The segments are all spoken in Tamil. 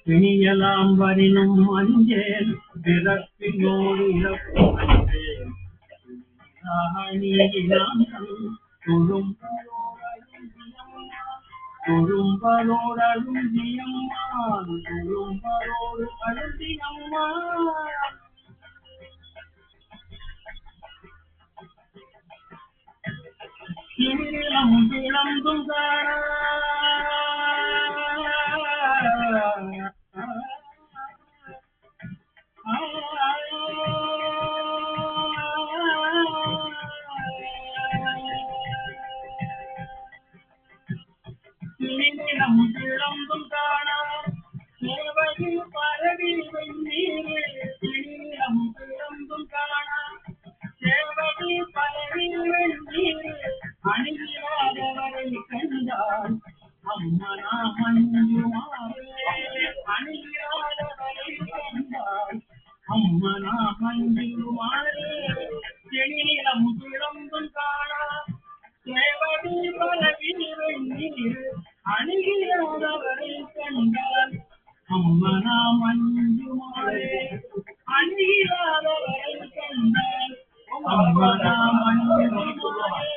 பிணியலாம் வரினும் அஞ்சேன் பிறப்பினோடு இறப்பு அஞ்சேன் துரும்பரோடு அழுந்தியம்மான் துரும்பரோடு அழுந்தியம்மான் இனிலம் விளம்பும் இனிலம் விளம்பும் காணா சேவையில் பரவி வெண்ணீரே இனிலம் விளம்பும் காணா சேவையில் பரவி வெண்ணீரே அணியாதவரை கண்டால் அம்மனா மஞ்சுமாரே அணியாதவரை கண்டால் அம்மனா மஞ்சுமாரே செனிலம் விளம்பும் காணா சேவையில் பரவி வெண்ணீரே அணியாதவரை கண்டால் அம்மனா மஞ்சுமாரே அணியாதவரை கண்டால் அம்மனா மஞ்சுமாரே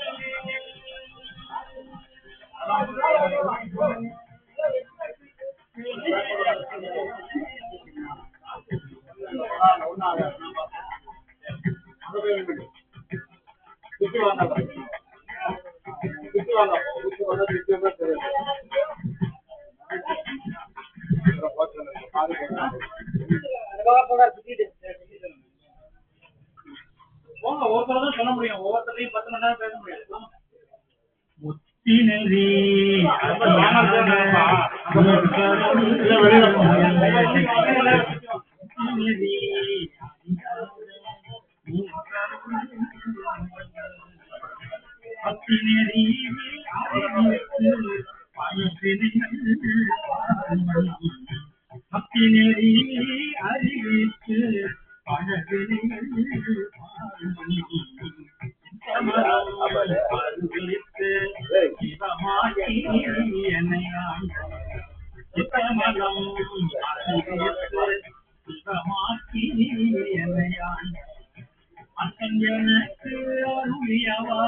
ஒவ்வொருத்தரும் சொல்ல முடியும் ஒவ்வொருத்தரையும் 10 மணி நேரம் பேச முடியும் முத்தினரே அறிவித்து எனக்கு அருளியவா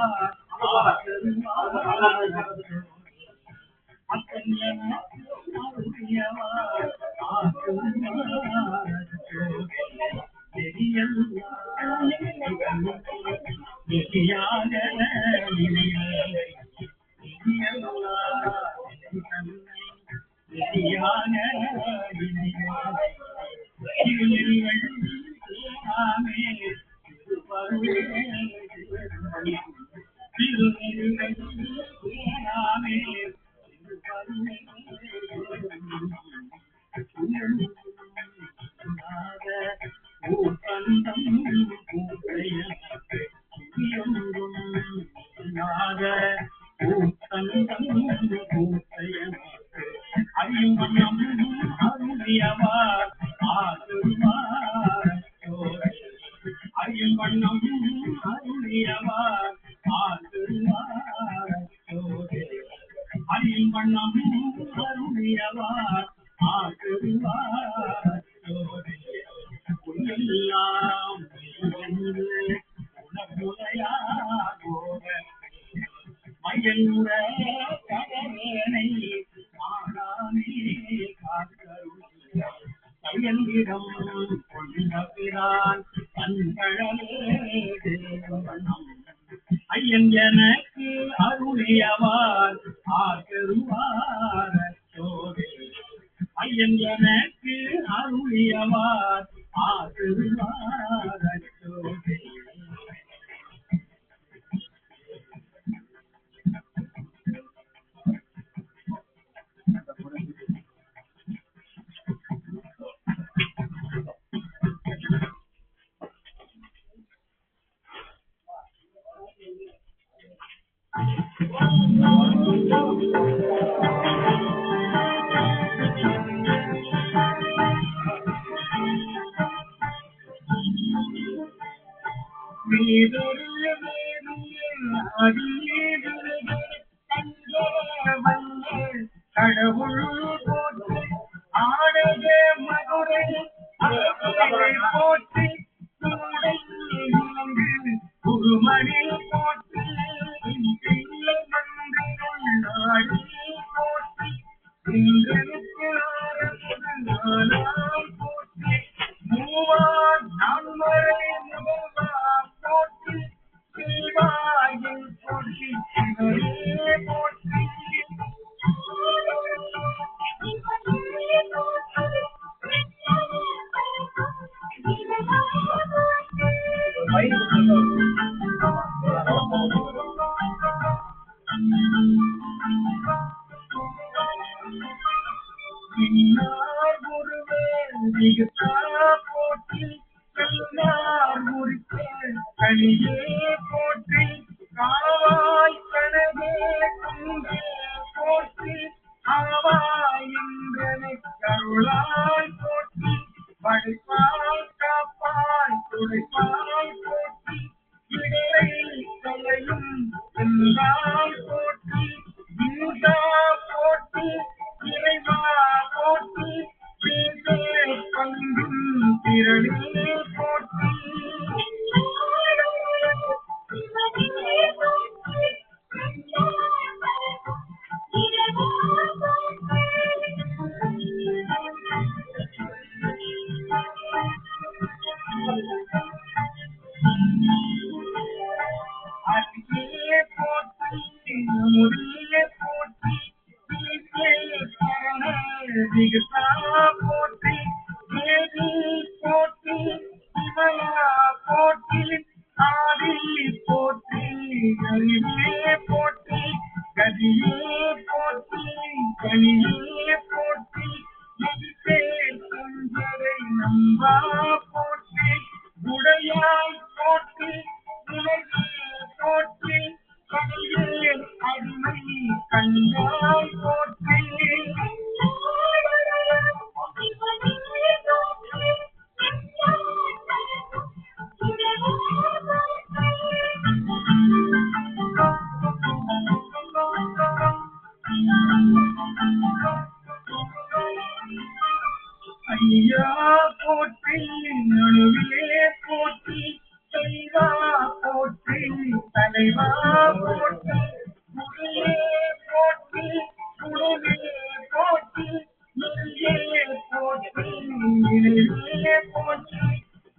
ஐயன் எனக்கு அருளியவார் ஆகருவார் ஐயன் எனக்கு அருளியவார் ஆகருவார் கடவுள் இன்றனுக்கு ஆரம்பம் நானாய் போற்றி மூவான் நான்மறை முதல்வா போற்றி சிவாயின் போற்றி சிவனே போற்றி பின்னார் குருவே மிகுத்தா போற்றி கல்லார் முறித்தே கனியே போற்றி காவாய் கனவே குன்றே போற்றி ஆவாய் என்றனை கருளாய் போற்றி படைப்பாய் காப்பாய் துடைப்பாய் போற்றி இடரை தலையும் எல்லாய் போற்றி இந்தா போற்றி இறைவா போற்றி தீர்வே பங்கும் திரளே போற்றி அடியே போற்றி முடியே போற்றி மிகுத்தா போற்றி தேவி போற்றி சிவயா போற்றி ஆதி போற்றி அறிவே போற்றி கதியே போற்றி கனியே போற்றி மதிப்பே குஞ்சரை நம்பா போற்றி உடையாய் போற்றி உலகே போற்றி கனியே அருமை கண்டாய் போற்றி ஐயா போற்றி நடுவிலே போற்றி தெய்வா போற்றி தலைவா போற்றி முறையே போற்றி உணவே போற்றி நெறியே போற்றி நிலையே போற்றி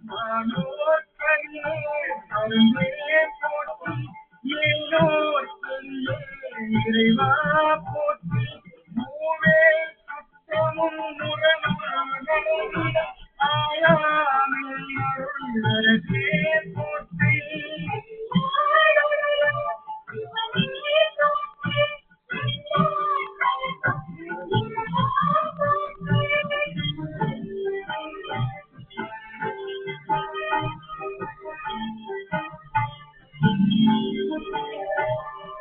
மானோர் கரியே அருளே போற்றி ஏனோர் பெரியே இறைவா போற்றி மூவே சுத்தமும் முரணும் ஆயாமில் அருளரசே போற்றி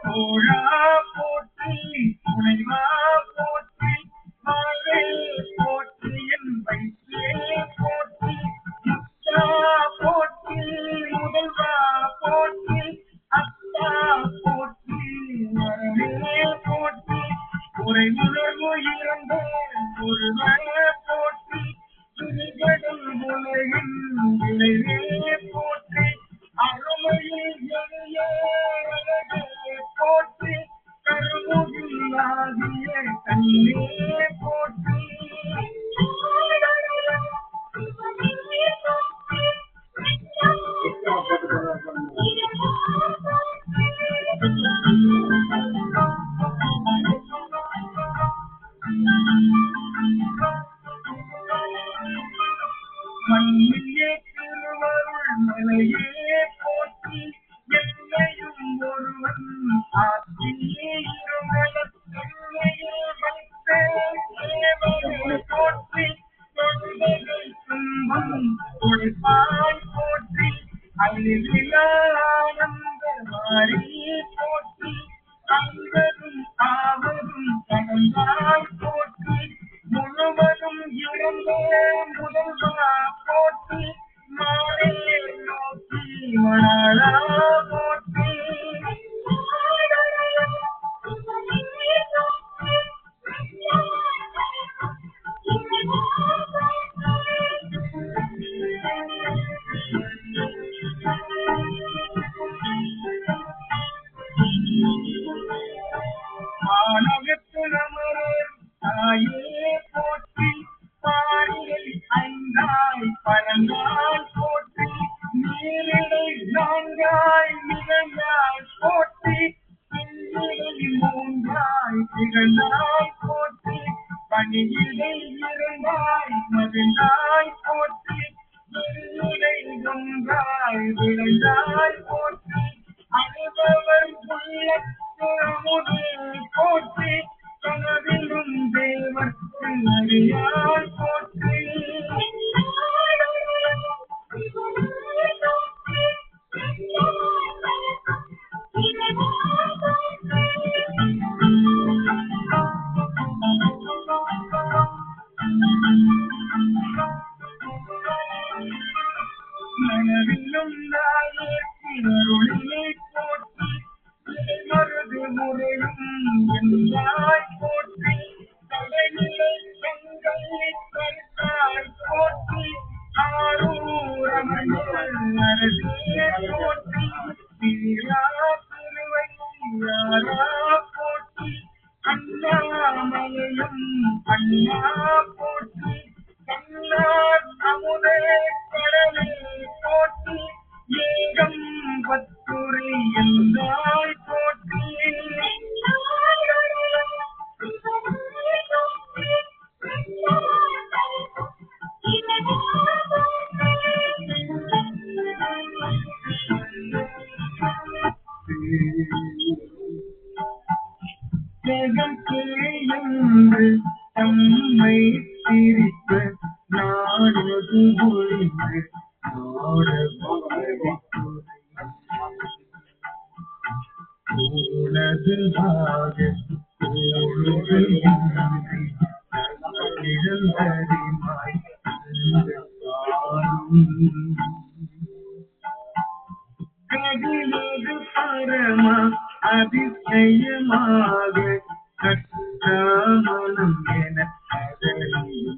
தோழா போற்றி துணைவா போற்றி மாலே போற்றி என் வைத்தே போற்றி முத்தா போற்றி முதல்வா போற்றி அத்தா போற்றி மரணே போற்றி உரை உணர்வு இறந்த ஒருவரே போற்றி துணிகடல் உலகின் விளைவே போற்றி அருமையில் எளிய அழகே போற்றி கருமுகிலாகிய கண்ணே போற்றி மண்ணிலே திருவருள் மலையே போற்றி என்னையும் ஒருவன் ஆற்றியே இருமலத்தன்மையில் வைத்த சேவலே போற்றி தொழுகை துன்பம் துடைப்பாய் போற்றி அழிவிலா ஆனந்த மாறி போற்றி அங்கரும் ஆவரும் கடந்தாய் போற்றி முழுவதும் இழந்த முதல்வா போற்றி மாறே நோக்கி மணாளா போற்றி மானகத்து நமரர் வந்தாய் போற்றி பணியிலே இருந்தாய் மகிழ்ந்தாய் போற்றி விருதை ஒன்றாய் விளைந்தாய் போற்றி அனுபவர் உள்ளமுது போற்றி கனவிலும் தேவர் அறியாய் போற்றி மனவிலும் நாயொழியை போற்றி மருது முறையும் என்றாய் போற்றி தலைநிலை பெண்களை கருத்தாய் போற்றி ஆரூரமரே போற்றி வீரா திருவையாரா போற்றி அண்ணாமலையும் அண்ணா போற்றி கண்ணார் அமுதே கடலே போற்றி ஏகம் பத்துரை என்றாய் போற்றி என்று தம்மை திரிப்ப நாடது ஒழிந்து நாடது இழந்தறிமாய் கதிலது பரமா அதிசயமாக கற்றாமனம் என அதறியும்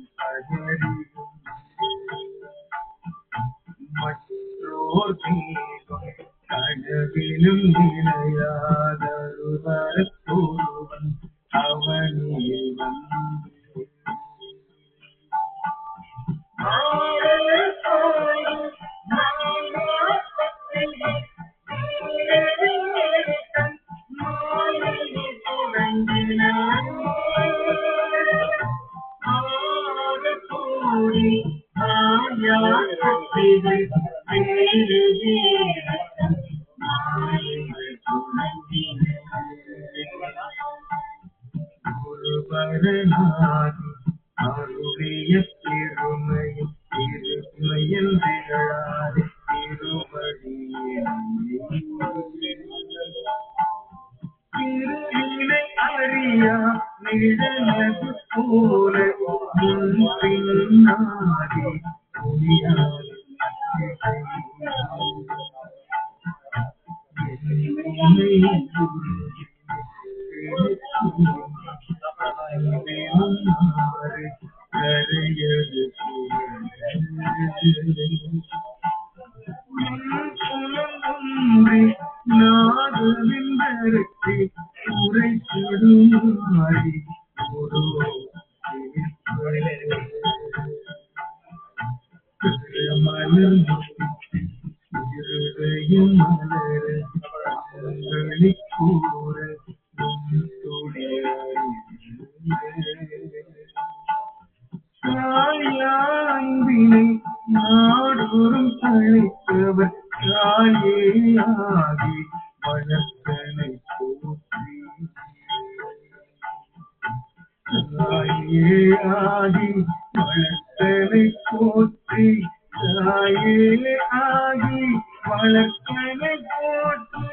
மற்றோர் தீபம் கனவிலும் நிலையாதொருவன் அவனில் வந்து ஒருவரனாகி அருளிய பெருமையும் திருமையில் திகழாது திருவினை அறியா நிழலது போல முன்பின்னாடி புரியாது நாடுவிந்தருக்கு உரை சுடுமாறி ஒரு மலர் இருதயம் மலர் கூற தாயாங்கினை நாடோறும் தழைத்தவர் தாயே ஆகி வளர்த்தனை போற்றி தாயே ஆகி வளர்த்தனை போற்றி தாயே ஆகி வளர்த்தனை போற்றி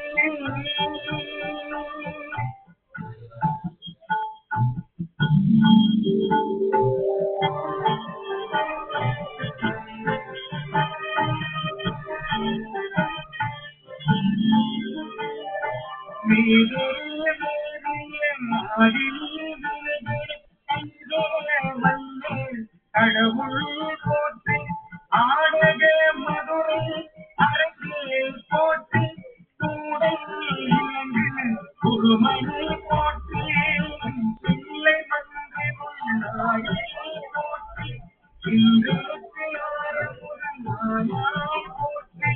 கடவுள் போற்றி ஆடக மதுரை அரசியல் போற்றி குருமணி போற்றி பிள்ளை மந்திரி போற்றி இன்று போற்றி போற்றி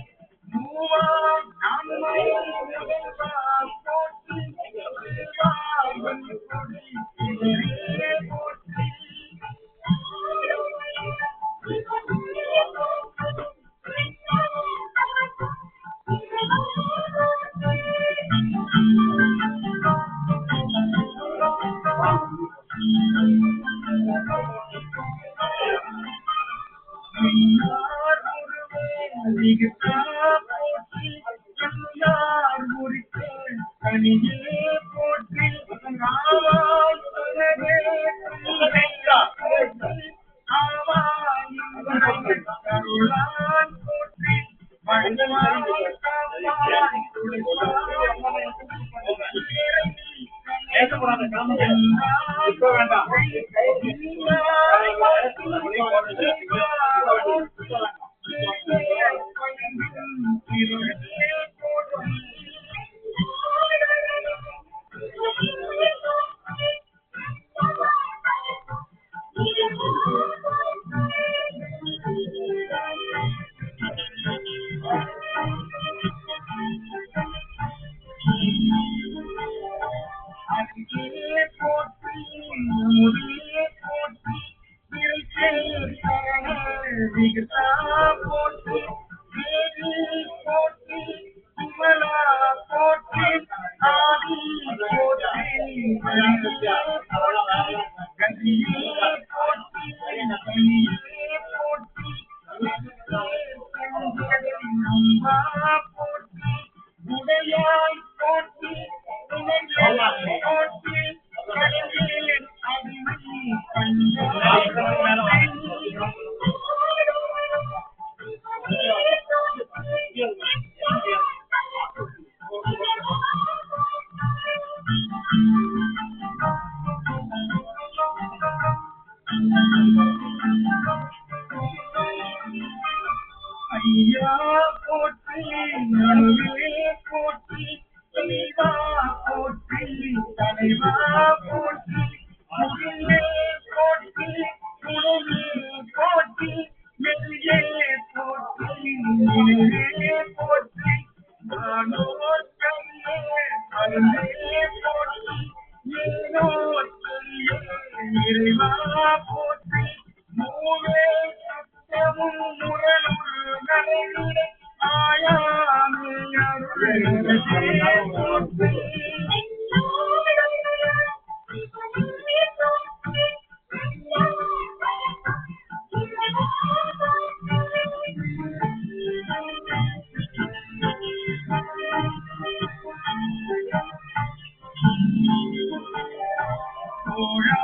யார் ஒருவே மிகுத்தா போற்றி யார் முறித்தே தனியே போற்றி ஆவாய் உலகே ஆவாய் அருளான் போற்றி வணங்குவாய் காப்பாய் அங்கே போற்றி முதியே போற்றி விகசா போற்றி தேவி போற்றி விமலா போற்றி ஆதி போற்றி கதியே போற்றி போற்றி நம்பா போற்றி உடையாய் போற்றி போற்றி ஐயா போற்றி நடுவே போற்றி தெய்வா போற்றி தலைவா போற்றி முகிலே போற்றி குடலே போற்றி நெல்லே போற்றி நிலே போற்றி நானோர் கல்லே அருளே போற்றி ஏனோர் சொல்லே இறைவா போற்றி மூவே சத்தமும் முரணுரு நடைவிட ஆயாமே அருளே போற்றி தோழா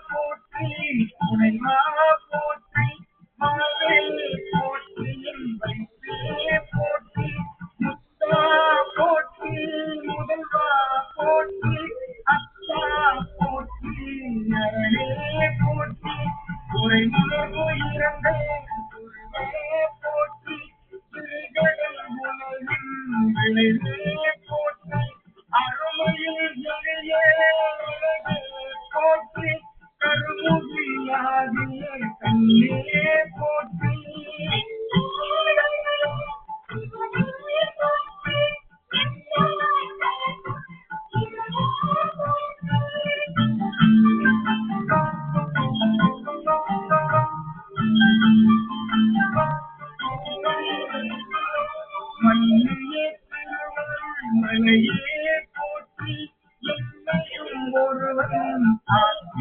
போற்றி துணைவா போற்றி மாவே போற்றி வைத்தே போற்றி முத்தா போற்றி முதல்வா போற்றி அத்தா போற்றி அரணே போற்றி உரை உணர்வு இறந்தே போற்றி திருகடல் உலகின் விளைவே போற்றி அருமையில் எளியே போற்றி கருமுகிலாகிய கண்ணே போற்றி மண்ணியே திருவருள் மலையே